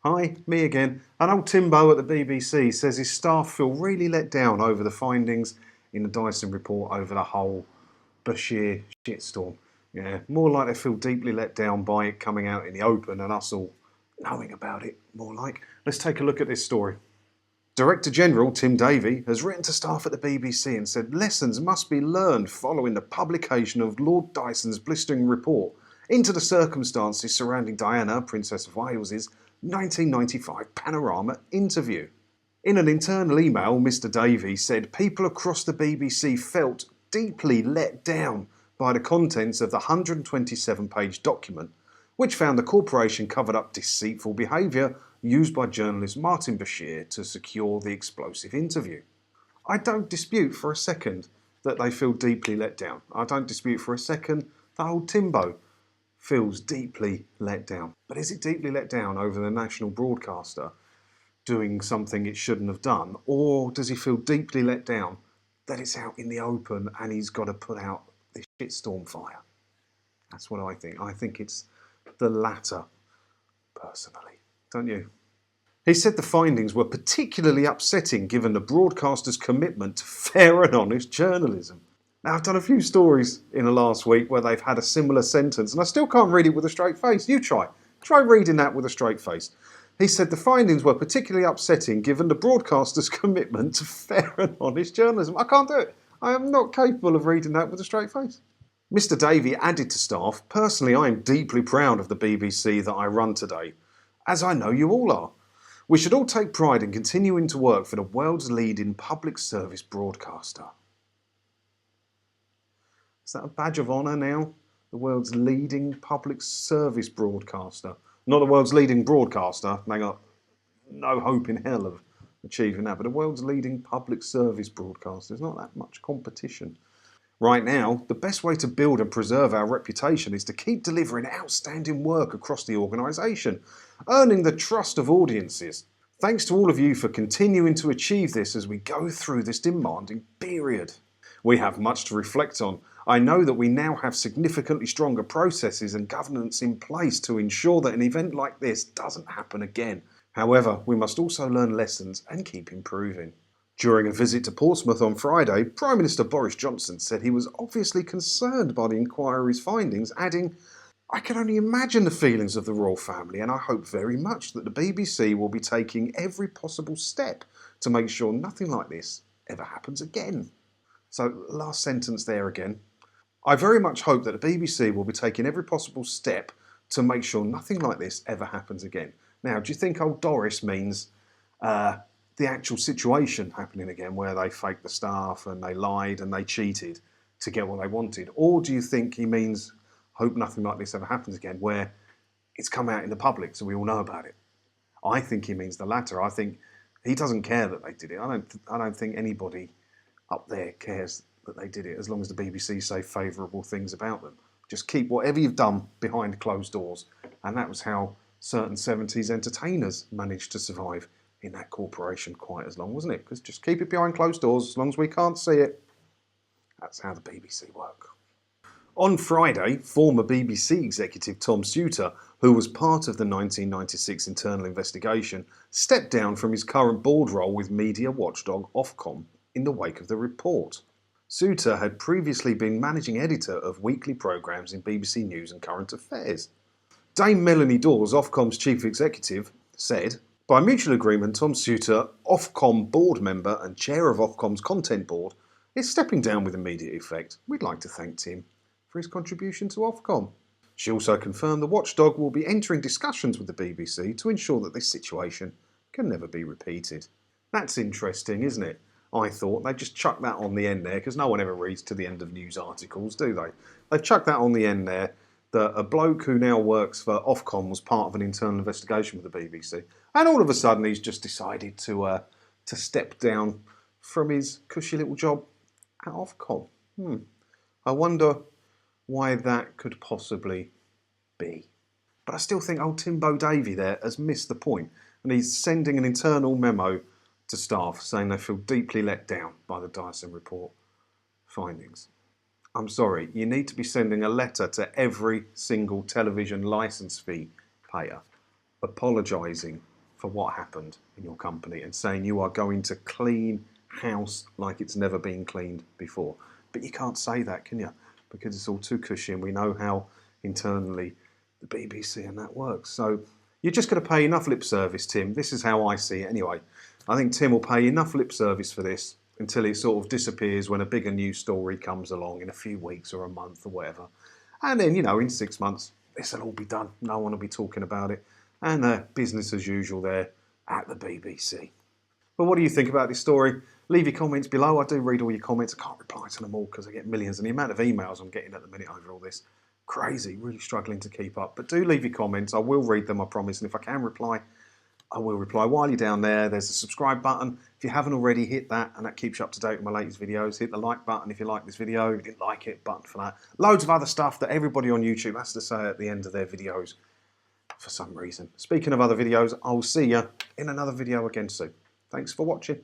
Hi, me again. An old Timbo at the BBC says his staff feel really let down over the findings in the Dyson report over the whole Bashir shitstorm. Yeah, more like they feel deeply let down by it coming out in the open and us all knowing about it, more like. Let's take a look at this story. Director General Tim Davie has written to staff at the BBC and said lessons must be learned following the publication of Lord Dyson's blistering report into the circumstances surrounding Diana, Princess of Wales's 1995 Panorama interview. In an internal email, Mr Davie said people across the BBC felt deeply let down by the contents of the 127-page document, which found the corporation covered up deceitful behaviour used by journalist Martin Bashir to secure the explosive interview. I don't dispute for a second that they feel deeply let down. I don't dispute for a second that old Timbo feels deeply let down. But is it deeply let down over the national broadcaster doing something it shouldn't have done? Or does he feel deeply let down that it's out in the open and he's got to put out this shitstorm fire? That's what I think. I think it's the latter, personally. Don't you? He said the findings were particularly upsetting given the broadcaster's commitment to fair and honest journalism. Now, I've done a few stories in the last week where they've had a similar sentence and I still can't read it with a straight face. You try. Try reading that with a straight face. He said the findings were particularly upsetting given the broadcaster's commitment to fair and honest journalism. I can't do it. I am not capable of reading that with a straight face. Mr Davie added to staff, personally I am deeply proud of the BBC that I run today, as I know you all are. We should all take pride in continuing to work for the world's leading public service broadcaster. Is that a badge of honour now? The world's leading public service broadcaster. Not the world's leading broadcaster. They got no hope in hell of achieving that. But the world's leading public service broadcaster. There's not that much competition. Right now, the best way to build and preserve our reputation is to keep delivering outstanding work across the organisation, earning the trust of audiences. Thanks to all of you for continuing to achieve this as we go through this demanding period. We have much to reflect on. I know that we now have significantly stronger processes and governance in place to ensure that an event like this doesn't happen again. However, we must also learn lessons and keep improving. During a visit to Portsmouth on Friday, Prime Minister Boris Johnson said he was obviously concerned by the inquiry's findings, adding, "I can only imagine the feelings of the royal family and I hope very much that the BBC will be taking every possible step to make sure nothing like this ever happens again." So, last sentence there again. I very much hope that the BBC will be taking every possible step to make sure nothing like this ever happens again. Now, do you think old Doris means the actual situation happening again, where they faked the staff and they lied and they cheated to get what they wanted? Or do you think he means hope nothing like this ever happens again, where it's come out in the public so we all know about it? I think he means the latter. I think he doesn't care that they did it. I don't think anybody up there cares that they did it, as long as the BBC say favourable things about them. Just keep whatever you've done behind closed doors. And that was how certain 70s entertainers managed to survive in that corporation quite as long, wasn't it? Because just keep it behind closed doors as long as we can't see it. That's how the BBC work. On Friday, former BBC executive Tom Suter, who was part of the 1996 internal investigation, stepped down from his current board role with media watchdog Ofcom in the wake of the report. Suter had previously been managing editor of weekly programmes in BBC News and Current Affairs. Dame Melanie Dawes, Ofcom's chief executive, said, "By mutual agreement, Tom Suter, Ofcom board member and chair of Ofcom's content board, is stepping down with immediate effect. We'd like to thank Tim for his contribution to Ofcom." She also confirmed the watchdog will be entering discussions with the BBC to ensure that this situation can never be repeated. That's interesting, isn't it? I thought they'd just chuck that on the end there, because no one ever reads to the end of news articles, do they? They've chucked that on the end there, that a bloke who now works for Ofcom was part of an internal investigation with the BBC, and all of a sudden he's just decided to step down from his cushy little job at Ofcom. I wonder why that could possibly be. But I still think old Timbo Davie there has missed the point, and he's sending an internal memo to staff saying they feel deeply let down by the Dyson report findings. I'm sorry, you need to be sending a letter to every single television licence fee payer apologising for what happened in your company and saying you are going to clean house like it's never been cleaned before. But you can't say that, can you? Because it's all too cushy, and we know how internally the BBC and that works. So you're just going to pay enough lip service, Tim. This is how I see it anyway. I think Tim will pay enough lip service for this until it sort of disappears when a bigger news story comes along in a few weeks or a month or whatever. And then, in 6 months, this will all be done. No one will be talking about it. And business as usual there at the BBC. But what do you think about this story? Leave your comments below. I do read all your comments. I can't reply to them all because I get millions. And the amount of emails I'm getting at the minute over all this, crazy, really struggling to keep up. But do leave your comments. I will read them, I promise. And if I can reply, I will reply. While you're down there, there's a subscribe button. If you haven't already, hit that, and that keeps you up to date with my latest videos. Hit the like button if you like this video. If you didn't like it, button for that. Loads of other stuff that everybody on YouTube has to say at the end of their videos for some reason. Speaking of other videos, I'll see you in another video again soon. Thanks for watching.